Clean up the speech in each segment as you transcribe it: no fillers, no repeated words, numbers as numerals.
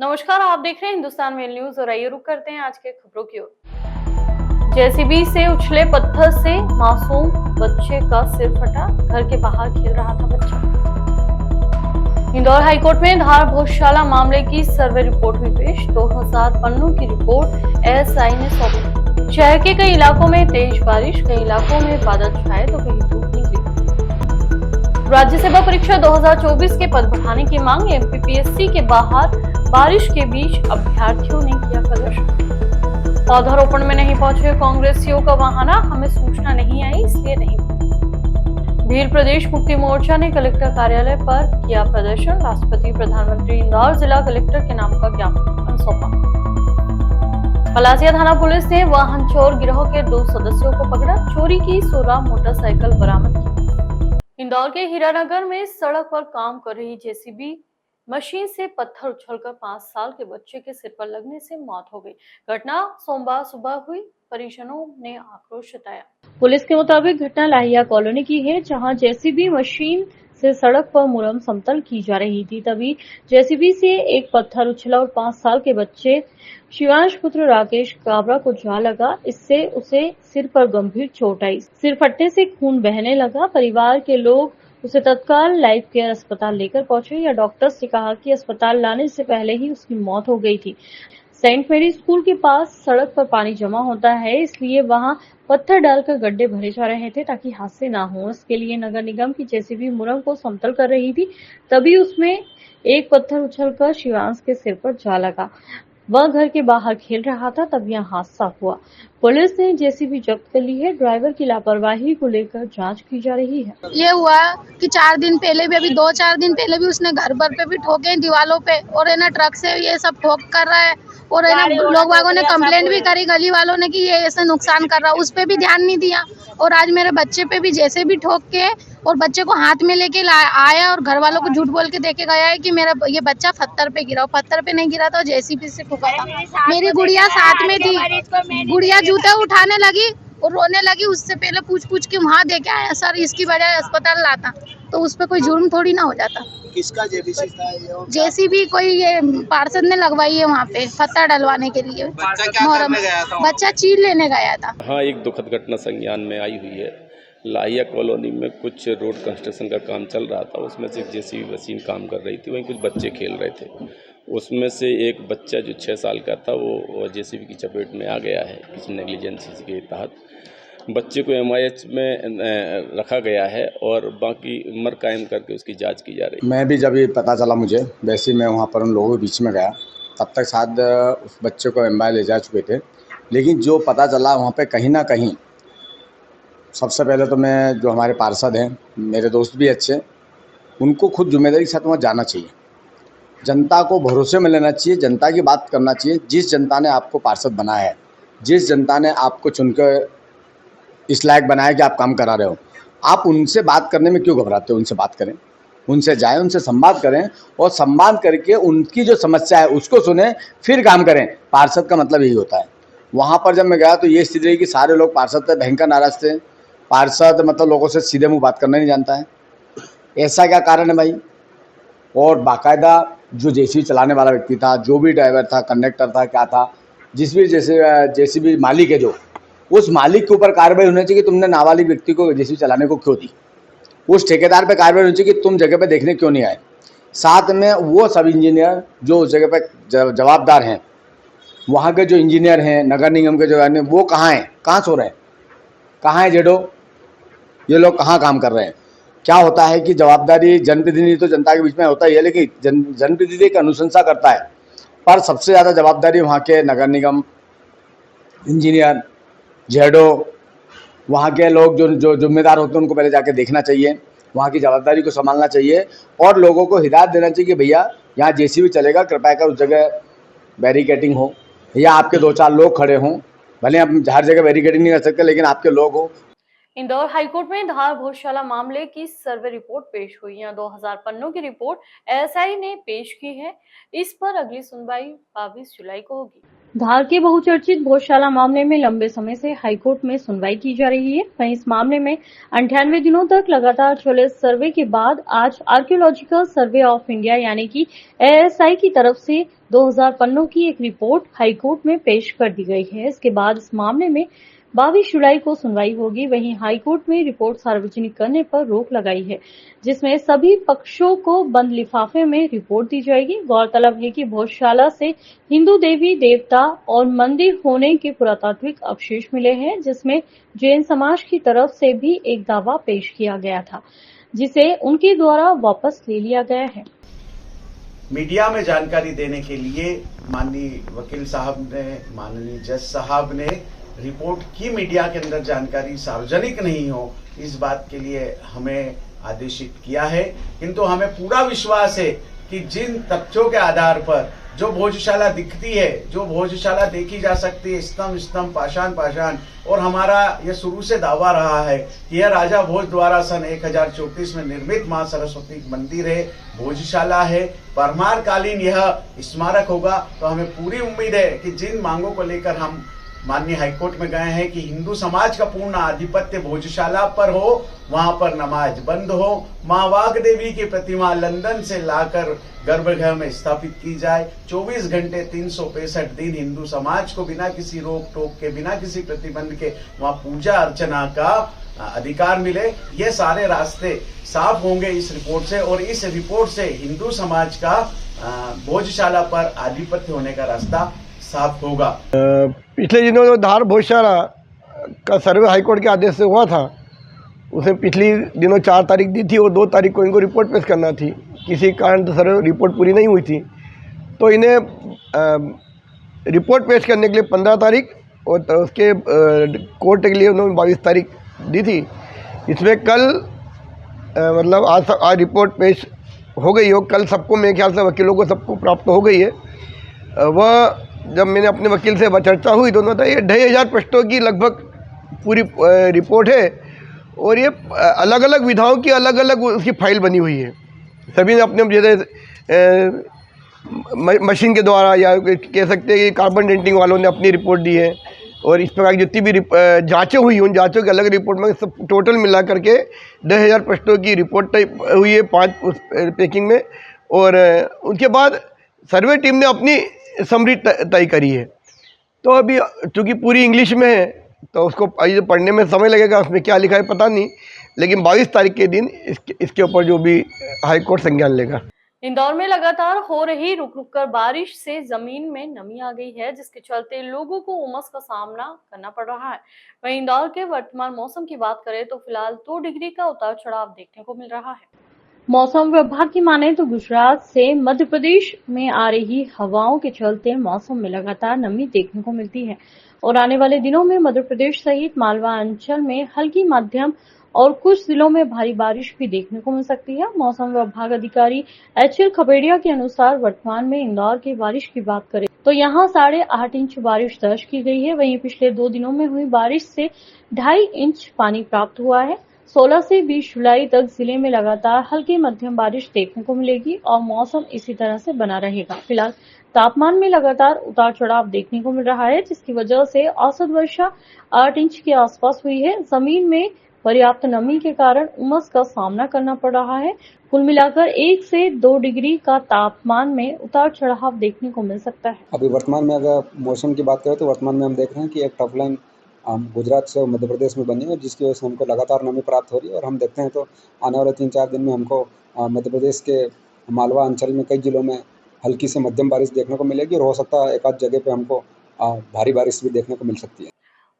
नमस्कार, आप देख रहे हैं हिंदुस्तान मेल न्यूज और आइए रुक करते हैं आज के खबरों की ओर। जेसीबी से उछले पत्थर से मासूम बच्चे का सिर फटा, घर के बाहर खेल रहा था बच्चा। इंदौर हाईकोर्ट में धार भोजशाला मामले की सर्वे रिपोर्ट हुई पेश। 2000 पन्नों की रिपोर्ट एएसआई ने सौंपी। शहर के कई इलाकों में तेज बारिश, कई इलाकों में बादल छाए तो कहीं धूप निकली। राज्यसभा परीक्षा 2024 के पद बढ़ाने की मांग। एमपीपीएससी के बाहर बारिश के बीच अभ्यर्थियों ने किया प्रदर्शन। पौधारोपण में नहीं पहुंचे कांग्रेसियों का बहाना, हमें सूचना नहीं आई इसलिए नहीं। भील प्रदेश मुक्ति मोर्चा ने कलेक्टर कार्यालय पर किया प्रदर्शन। राष्ट्रपति प्रधानमंत्री इंदौर जिला कलेक्टर के नाम का ज्ञापन सौंपा। पलासिया थाना पुलिस ने वाहन चोर गिरोह के 2 सदस्यों को पकड़ा। चोरी की 16 मोटरसाइकिल बरामद की। इंदौर के हीरानगर में सड़क पर काम कर रही जेसीबी मशीन से पत्थर उछलकर 5 साल के बच्चे के सिर पर लगने से मौत हो गई। घटना सोमवार सुबह हुई। परिजनों ने आक्रोश जताया। पुलिस के मुताबिक घटना लाहिया कॉलोनी की है, जहां जेसीबी मशीन से सड़क पर मुरम समतल की जा रही थी। तभी जेसीबी से एक पत्थर उछला और 5 साल के बच्चे शिवांश पुत्र राकेश काबरा को जा लगा। इससे उसे सिर पर गंभीर चोट आई। सिर फटने से खून बहने लगा। परिवार के लोग उसे तत्काल लाइफ केयर अस्पताल लेकर पहुंचे। या डॉक्टर्स ने कहा कि अस्पताल लाने से पहले ही उसकी मौत हो गई थी। सेंट मेरी स्कूल के पास सड़क पर पानी जमा होता है, इसलिए वहां पत्थर डालकर गड्ढे भरे जा रहे थे ताकि हादसे ना हो। इसके लिए नगर निगम की जेसीबी मुरम को समतल कर रही थी। तभी उसमें एक पत्थर उछलकर शिवांश के सिर पर जा लगा। वह घर के बाहर खेल रहा था, तब यह हादसा हुआ। पुलिस ने जेसीबी जब्त कर ली है। ड्राइवर की लापरवाही को लेकर जांच की जा रही है। ये हुआ कि 4 दिन पहले भी, अभी 2-4 दिन पहले भी उसने घर भर पे भी ठोके दीवालों पे, और है ना ट्रक से ये सब ठोक कर रहा है। और है ना लोग बागों ने कंप्लेंट भी करी, गली वालों ने, कि ये ऐसे नुकसान कर रहा है। उस पे भी ध्यान नहीं दिया। और आज मेरे बच्चे पे भी जैसे भी ठोक के और बच्चे को हाथ में लेके आया और घर वालों को झूठ बोल के देके गया है कि मेरा ये बच्चा पत्थर पे गिरा। पत्थर पे नहीं गिरा था, जेसीबी से ठोका था। मेरी गुड़िया साथ में थी। गुड़िया जूते उठाने लगी और रोने लगी। उससे पहले पूछ के वहाँ देके आया, सर इसकी बजाय अस्पताल लाता तो उस पर कोई जुर्म थोड़ी ना हो जाता। किसका जेबीसी था ये? जेसीबी कोई ये पार्षद ने लगवाई है वहाँ पे पत्थर डलवाने के लिए। बच्चा क्या करने गया था? बच्चा चीज लेने गया था। हाँ, एक दुखद घटना संज्ञान में आई हुई है। लाहिया कॉलोनी में कुछ रोड कंस्ट्रक्शन का काम चल रहा था, उसमें से जेसीबी मशीन काम कर रही थी, वहीं कुछ बच्चे खेल रहे थे। उसमें से एक बच्चा जो 6 साल का था वो जेसीबी की चपेट में आ गया है किसी नेग्लिजेंसी के तहत। बच्चे को एमआईएच में रखा गया है और बाकी उम्र कायम करके उसकी जांच की जा रही है। मैं भी जब ये पता चला मुझे, वैसे मैं वहाँ पर उन लोगों के बीच में गया, तब तक शायद उस बच्चे को एम्बाई ले जा चुके थे। लेकिन जो पता चला वहाँ पे कहीं ना कहीं, सबसे पहले तो मैं, जो हमारे पार्षद हैं, मेरे दोस्त भी अच्छे, उनको खुद जिम्मेदारी के साथ वहाँ जाना चाहिए। जनता को भरोसे में लेना चाहिए, जनता की बात करना चाहिए। जिस जनता ने आपको पार्षद बनाया है, जिस जनता ने आपको चुनकर इस लायक बनाया कि आप काम करा रहे हो, आप उनसे बात करने में क्यों घबराते हो? उनसे बात करें, उनसे जाएं, उनसे संवाद करें और संवाद करके उनकी जो समस्या है उसको सुने, फिर काम करें। पार्षद का मतलब यही होता है। वहाँ पर जब मैं गया तो ये स्थिति रही कि सारे लोग पार्षद से भयंकर नाराज थे। पार्षद मतलब लोगों से सीधे मुँह बात करना नहीं जानता है। ऐसा क्या कारण है भाई? और बाकायदा जो जेसीबी चलाने वाला व्यक्ति था, जो भी ड्राइवर था, कंडक्टर था, क्या था, जिस भी जेसीबी मालिक है, जो उस मालिक के ऊपर कार्रवाई होनी चाहिए कि तुमने नाबालिग व्यक्ति को जेसीबी चलाने को क्यों दी। उस ठेकेदार पे कार्रवाई होनी चाहिए कि तुम जगह पे देखने क्यों नहीं आए। साथ में वो सब इंजीनियर जो उस जगह पे जवाबदार हैं, वहाँ के जो इंजीनियर हैं, नगर निगम के जो हैं, वो कहाँ हैं? कहाँ सो रहे हैं? कहाँ है जेडो? ये लोग कहाँ काम कर रहे हैं? क्या होता है कि जवाबदारी जनप्रतिनिधि तो जनता के बीच में होता ही है, लेकिन जनप्रतिनिधि की अनुशंसा करता है, पर सबसे ज़्यादा जवाबदारी वहाँ के नगर निगम, इंजीनियर, जेडो, वहाँ के लोग जो जिम्मेदार होते हैं, उनको पहले जाके देखना चाहिए, वहाँ की जवाबदारी को संभालना चाहिए और लोगों को हिदायत देना चाहिए कि भैया यहाँ जेसीबी चलेगा, कृपया कर उस जगह बैरिकेडिंग हो, या आपके 2-4 लोग खड़े हों। भले आप हर जगह बैरिकेडिंग नहीं कर सकते, लेकिन आपके लोग हो। इंदौर हाईकोर्ट में धार भोजशाला मामले की सर्वे रिपोर्ट पेश हुई है। 2000 पन्नों की रिपोर्ट एएसआई ने पेश की है। इस पर अगली सुनवाई 22 जुलाई को होगी। धार के बहुचर्चित भोजशाला मामले में लंबे समय से हाईकोर्ट में सुनवाई की जा रही है। वहीं इस मामले में 98 दिनों तक लगातार चले सर्वे के बाद आज आर्कियोलॉजिकल सर्वे ऑफ इंडिया यानी कि ASI की तरफ से 2000 पन्नों की एक रिपोर्ट हाईकोर्ट में पेश कर दी गई है। इसके बाद इस मामले में 22 जुलाई को सुनवाई होगी। वहीं हाईकोर्ट में रिपोर्ट सार्वजनिक करने पर रोक लगाई है, जिसमें सभी पक्षों को बंद लिफाफे में रिपोर्ट दी जाएगी। गौरतलब है कि भोजशाला से हिंदू देवी देवता और मंदिर होने के पुरातात्विक अवशेष मिले हैं, जिसमें जैन समाज की तरफ से भी एक दावा पेश किया गया था, जिसे उनके द्वारा वापस ले लिया गया है। मीडिया में जानकारी देने के लिए माननीय वकील साहब ने, माननीय जज साहब ने रिपोर्ट की मीडिया के अंदर जानकारी सार्वजनिक नहीं हो, इस बात के लिए हमें आदेशित किया है। किंतु हमें पूरा विश्वास है कि जिन तथ्यों के आधार पर जो भोजशाला दिखती है, जो भोजशाला देखी जा सकती है, स्तंभ स्तंभ, पाषाण पाषाण, और हमारा यह शुरू से दावा रहा है कि यह राजा भोज द्वारा सन 1034 में निर्मित मां सरस्वती मंदिर है, भोजशाला है, परमार कालीन यह स्मारक होगा। तो हमें पूरी उम्मीद है कि जिन मांगों को लेकर हम माननीय हाईकोर्ट में गए हैं कि हिंदू समाज का पूर्ण आधिपत्य भोजशाला पर हो, वहां पर नमाज बंद हो, मां वाग देवी की प्रतिमा लंदन से लाकर गर्भगृह में स्थापित की जाए, 24 घंटे 365 दिन हिंदू समाज को बिना किसी रोक टोक के, बिना किसी प्रतिबंध के वहां पूजा अर्चना का अधिकार मिले। ये सारे रास्ते साफ होंगे इस रिपोर्ट से, और इस रिपोर्ट से हिंदू समाज का भोजशाला पर आधिपत्य होने का रास्ता साफ होगा। पिछले दिनों जो धार भोजशाला का सर्वे हाईकोर्ट के आदेश से हुआ था, उसे पिछली दिनों 4 तारीख दी थी और 2 तारीख को इनको रिपोर्ट पेश करना थी। किसी कारण से सर्वे रिपोर्ट पूरी नहीं हुई थी, तो इन्हें रिपोर्ट पेश करने के लिए 15 तारीख और उसके कोर्ट के लिए उन्होंने 22 तारीख दी थी। इसमें कल मतलब आज रिपोर्ट पेश हो गई हो, कल सबको मेरे ख्याल से वकीलों को सबको प्राप्त हो गई है। वह जब मैंने अपने वकील से चर्चा हुई तो उन्होंने बताया ये 2500 पृष्ठों की लगभग पूरी रिपोर्ट है, और ये अलग अलग विधाओं की अलग अलग उसकी फाइल बनी हुई है। सभी ने अपने जैसे मशीन के द्वारा, या कह सकते हैं कि कार्बन डेंटिंग वालों ने अपनी रिपोर्ट दी है, और इस प्रकार की जितनी भी जाँचें हुई, उन जाँचों की अलग रिपोर्ट में सब टोटल मिला करके 10,000 पृष्ठों की रिपोर्ट हुई है 5 उस पैकिंग में। और उनके बाद सर्वे टीम ने अपनी समरी तय करी है। तो अभी चूँकि पूरी इंग्लिश में है तो उसको पढ़ने में समय लगेगा, उसमें क्या लिखा है पता नहीं, लेकिन 22 तारीख के दिन इसके ऊपर जो भी हाईकोर्ट संज्ञान लेगा। इंदौर में लगातार हो रही रुक रुक कर बारिश से जमीन में नमी आ गई है, जिसके चलते लोगों को उमस का सामना करना पड़ रहा है। वहीं इंदौर के वर्तमान मौसम की बात करें तो फिलहाल 2 डिग्री का उतार चढ़ाव देखने को मिल रहा है। मौसम विभाग की माने तो गुजरात से मध्य प्रदेश में आ रही हवाओं के चलते मौसम में लगातार नमी देखने को मिलती है, और आने वाले दिनों में मध्य प्रदेश सहित मालवा अंचल में हल्की मध्यम और कुछ जिलों में भारी बारिश भी देखने को मिल सकती है। मौसम विभाग अधिकारी HL खबेड़िया के अनुसार वर्तमान में इंदौर की बारिश की बात करें तो यहां 8.5 इंच बारिश दर्ज की गई है। वहीं पिछले 2 दिनों में हुई बारिश से 2.5 इंच पानी प्राप्त हुआ है। 16 से 20 जुलाई तक जिले में लगातार हल्की मध्यम बारिश देखने को मिलेगी और मौसम इसी तरह से बना रहेगा। फिलहाल तापमान में लगातार उतार चढ़ाव देखने को मिल रहा है, जिसकी वजह से औसत वर्षा 8 इंच के आसपास हुई है। जमीन में पर्याप्त नमी के कारण उमस का सामना करना पड़ रहा है। कुल मिलाकर 1 से 2 डिग्री का तापमान में उतार चढ़ाव देखने को मिल सकता है। अभी वर्तमान में अगर मौसम की बात करें तो वर्तमान में हम देख रहे हैं कि एक टफ लाइन गुजरात से मध्य प्रदेश में बनी है, जिसकी वजह से हमको लगातार नमी प्राप्त हो रही है। और हम देखते हैं तो आने वाले 3-4 दिन में हमको मध्य प्रदेश के मालवा अंचल में कई जिलों में हल्की से मध्यम बारिश देखने को मिलेगी, और हो सकता है एक आध जगह पे हमको भारी बारिश भी देखने को मिल सकती है।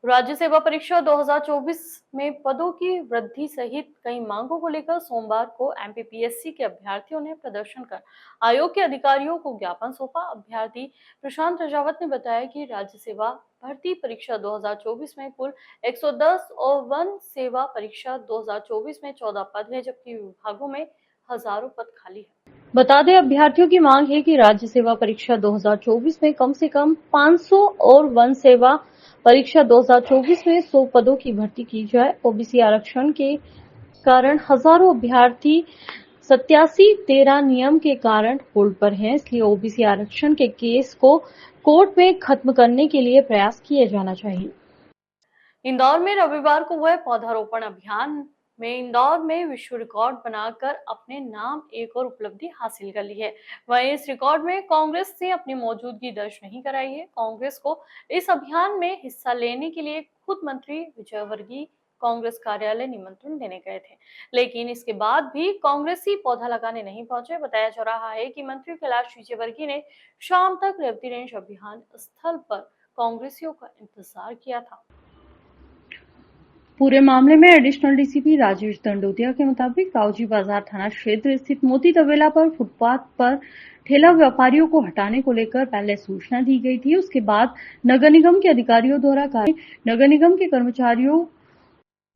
राज्य सेवा परीक्षा 2024 में पदों की वृद्धि सहित कई मांगों को लेकर सोमवार को MPPSC के अभ्यर्थियों ने प्रदर्शन कर आयोग के अधिकारियों को ज्ञापन सौंपा। अभ्यर्थी प्रशांत रजावत ने बताया कि राज्य सेवा भर्ती परीक्षा 2024 में कुल 110 और वन सेवा परीक्षा 2024 में 14 पद है, जबकि विभागों में हजारों पद खाली है। बता दें, अभ्यर्थियों की मांग है कि राज्य सेवा परीक्षा 2024 में कम से कम 500 और वन सेवा परीक्षा 2024 में 100 पदों की भर्ती की जाए। ओबीसी आरक्षण के कारण हजारों अभ्यर्थी 87(13) नियम के कारण होल्ड पर हैं, इसलिए ओबीसी आरक्षण के केस को कोर्ट में खत्म करने के लिए प्रयास किए जाना चाहिए। इंदौर में रविवार को हुए पौधारोपण अभियान में इंदौर में विश्व रिकॉर्ड बनाकर अपने नाम एक और उपलब्धि हासिल कर ली है। वहीं इस रिकॉर्ड में कांग्रेस ने अपनी मौजूदगी दर्ज नहीं कराई है। कांग्रेस को इस अभियान में हिस्सा लेने के लिए खुद मंत्री विजयवर्गीय कांग्रेस कार्यालय निमंत्रण देने गए थे, लेकिन इसके बाद भी कांग्रेसी पौधा लगाने नहीं पहुंचे। बताया जा रहा है कि मंत्री कैलाश विजयवर्गीय ने शाम तक रेवती रेंज अभियान स्थल पर कांग्रेसियों का इंतजार किया था। पूरे मामले में एडिशनल डीसीपी राजेश दंडोतिया के मुताबिक काउजी बाजार थाना क्षेत्र स्थित मोती तबेला पर फुटपाथ पर ठेला व्यापारियों को हटाने को लेकर पहले सूचना दी गई थी। उसके बाद नगर निगम के अधिकारियों द्वारा नगर निगम के कर्मचारियों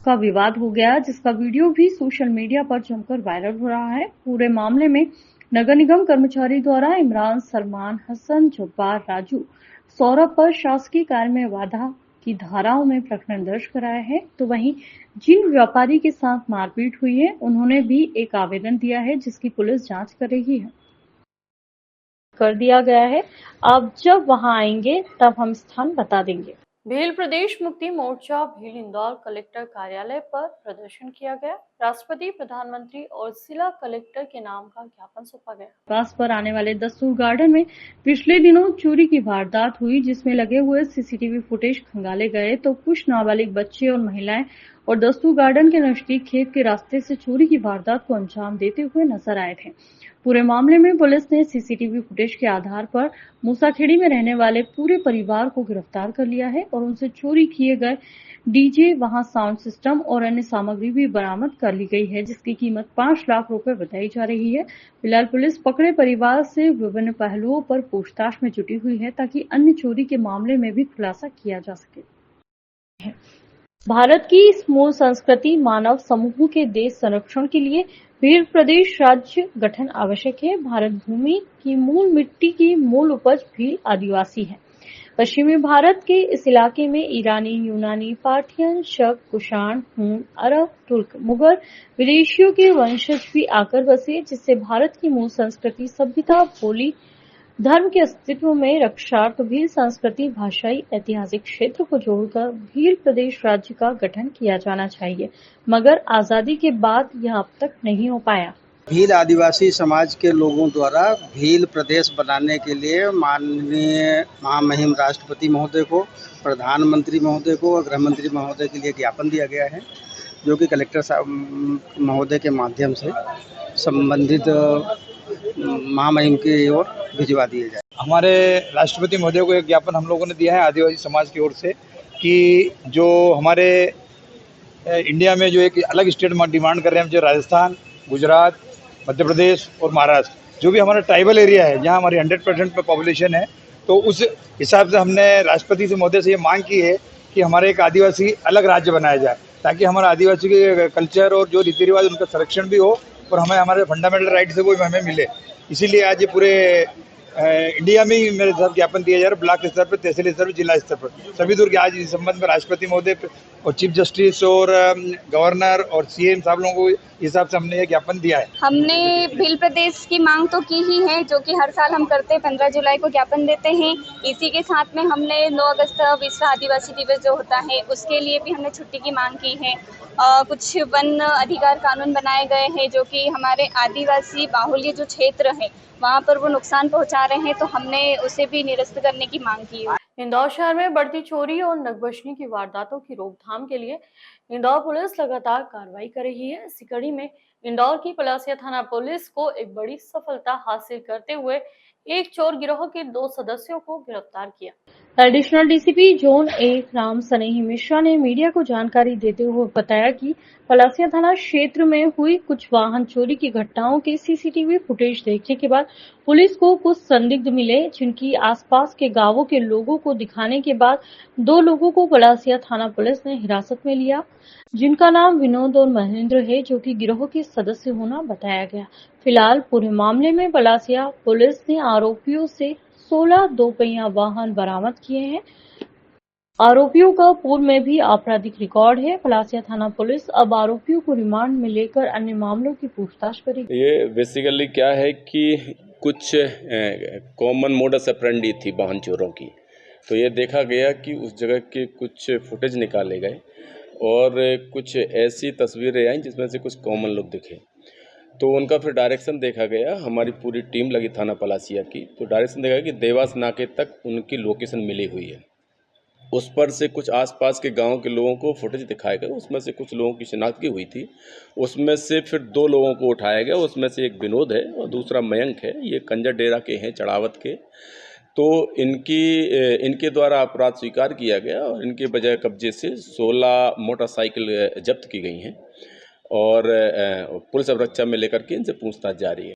का विवाद हो गया, जिसका वीडियो भी सोशल मीडिया पर जमकर वायरल हो रहा है। पूरे मामले में नगर निगम कर्मचारी द्वारा इमरान, सलमान, हसन, जब्बार, राजू, सौरभ पर शासकीय कार्य में बाधा की धाराओं में प्रकरण दर्ज कराया है। तो वहीं जिन व्यापारी के साथ मारपीट हुई है, उन्होंने भी एक आवेदन दिया है, जिसकी पुलिस जांच कर रही है। कर दिया गया है। अब जब वहां आएंगे तब हम स्थान बता देंगे। भील प्रदेश मुक्ति मोर्चा भील इंदौर कलेक्टर कार्यालय पर प्रदर्शन किया गया। राष्ट्रपति, प्रधानमंत्री और जिला कलेक्टर के नाम का ज्ञापन सौंपा गया। पास पर आने वाले दस्तूर गार्डन में पिछले दिनों चोरी की वारदात हुई, जिसमें लगे हुए सीसीटीवी फुटेज खंगाले गए तो कुछ नाबालिग बच्चे और महिलाएं और दस्तूर गार्डन के नजदीक खेत के रास्ते से चोरी की वारदात को अंजाम देते हुए नजर आए थे। पूरे मामले में पुलिस ने सीसीटीवी फुटेज के आधार पर मूसाखेड़ी में रहने वाले पूरे परिवार को गिरफ्तार कर लिया है और उनसे चोरी किए गए डीजे, वहां साउंड सिस्टम और अन्य सामग्री भी बरामद कर ली गई है, जिसकी कीमत 5 लाख रुपए बताई जा रही है। फिलहाल पुलिस पकड़े परिवार से विभिन्न पहलुओं पर पूछताछ में जुटी हुई है, ताकि अन्य चोरी के मामले में भी खुलासा किया जा सके। भारत की इस मूल संस्कृति मानव समूह के देश संरक्षण के लिए भील प्रदेश राज्य गठन आवश्यक है। भारत भूमि की मूल मिट्टी की मूल उपज भील आदिवासी है। पश्चिमी भारत के इस इलाके में ईरानी, यूनानी, पार्थियन, शक, कुषाण, हूण, अरब, तुर्क, मुगल, विदेशियों के वंशज भी आकर बसे, जिससे भारत की मूल संस्कृति, सभ्यता, बोली, धर्म के अस्तित्व में रक्षार्थ भील संस्कृति, भाषाई, ऐतिहासिक क्षेत्र को जोड़कर भील प्रदेश राज्य का गठन किया जाना चाहिए, मगर आजादी के बाद यह अब तक नहीं हो पाया। भील आदिवासी समाज के लोगों द्वारा भील प्रदेश बनाने के लिए माननीय महामहिम राष्ट्रपति महोदय को, प्रधानमंत्री महोदय को और गृह मंत्री महोदय के लिए ज्ञापन दिया गया है, जो कि कलेक्टर साहब महोदय के माध्यम से संबंधित महामहिम की ओर भिजवा दिए जाए। हमारे राष्ट्रपति महोदय को एक ज्ञापन हम लोगों ने दिया है आदिवासी समाज की ओर से कि जो हमारे इंडिया में जो एक अलग स्टेट डिमांड कर रहे हैं, जो राजस्थान, गुजरात, मध्य प्रदेश और महाराष्ट्र, जो भी हमारा ट्राइबल एरिया है, जहां हमारी 100% पॉपुलेशन है, तो उस हिसाब से हमने राष्ट्रपति से महोदय से ये मांग की है कि हमारे एक आदिवासी अलग राज्य बनाया जाए, ताकि हमारा आदिवासी के कल्चर और जो रीति रिवाज उनका संरक्षण भी हो और हमें हमारे फंडामेंटल राइट्स है वो हमें मिले। इसीलिए आज ये पूरे इंडिया में ही मेरे साथ ज्ञापन दिया जा रहा है, ब्लॉक स्तर पर, तहसील स्तर पर, जिला स्तर पर, सभी दूर के। आज इस संबंध में राष्ट्रपति महोदय और चीफ जस्टिस और गवर्नर और सीएम साहब लोगों को हिसाब से हमने ये ज्ञापन दिया है। हमने भील प्रदेश की मांग तो की ही है, जो कि हर साल हम करते हैं, 15 जुलाई को ज्ञापन देते हैं। इसी के साथ में हमने 9 अगस्त विश्व आदिवासी दिवस जो होता है, उसके लिए भी हमने छुट्टी की मांग की है। कुछ वन अधिकार कानून बनाए गए हैं, जो कि हमारे आदिवासी बाहुल्य जो क्षेत्र है वहाँ पर वो नुकसान पहुँचा रहे हैं, तो हमने उसे भी निरस्त करने की मांग की है। इंदौर शहर में बढ़ती चोरी और नकबशी की वारदातों की रोकथाम के लिए इंदौर पुलिस लगातार कार्रवाई कर रही है। इसी कड़ी में इंदौर की पलासिया थाना पुलिस को एक बड़ी सफलता हासिल करते हुए एक चोर गिरोह के 2 सदस्यों को गिरफ्तार किया। एडिशनल डीसीपी जोन 1 राम सनेही मिश्रा ने मीडिया को जानकारी देते हुए बताया कि पलासिया थाना क्षेत्र में हुई कुछ वाहन चोरी की घटनाओं के सीसीटीवी फुटेज देखने के बाद पुलिस को कुछ संदिग्ध मिले, जिनकी आसपास के गांवों के लोगों को दिखाने के बाद 2 लोगों को पलासिया थाना पुलिस ने हिरासत में लिया, जिनका नाम विनोद और महेंद्र है, जो कि गिरोह के सदस्य होना बताया गया। फिलहाल पूरे मामले में पलासिया पुलिस ने आरोपियों से 16 दोपहिया वाहन बरामद किए हैं। आरोपियों का पूर्व में भी आपराधिक रिकॉर्ड है। पलासिया थाना पुलिस अब आरोपियों को रिमांड में लेकर अन्य मामलों की पूछताछ करेगी। ये बेसिकली क्या है कि कुछ कॉमन मोडस ऑपरेंडी थी वाहन चोरों की, तो ये देखा गया कि उस जगह के कुछ फुटेज निकाले गए और कुछ ऐसी तस्वीरें आई जिसमें से कुछ कॉमन लोग दिखे, तो उनका फिर डायरेक्शन देखा गया। हमारी पूरी टीम लगी थाना पलासिया की, तो डायरेक्शन देखा कि देवास नाके तक उनकी लोकेशन मिली हुई है। उस पर से कुछ आसपास के गांव के लोगों को फुटेज दिखाए गए, उसमें से कुछ लोगों की शिनाख्त की हुई थी। उसमें से फिर 2 लोगों को उठाया गया, उसमें से एक विनोद है और दूसरा मयंक है। ये कंजर डेरा के हैं, चढ़ावत के। तो इनके द्वारा अपराध स्वीकार किया गया और इनके बजाय कब्जे से 16 मोटरसाइकिल जब्त की गई हैं और पुलिस अब रक्षा में लेकर के इनसे पूछताछ जारी है।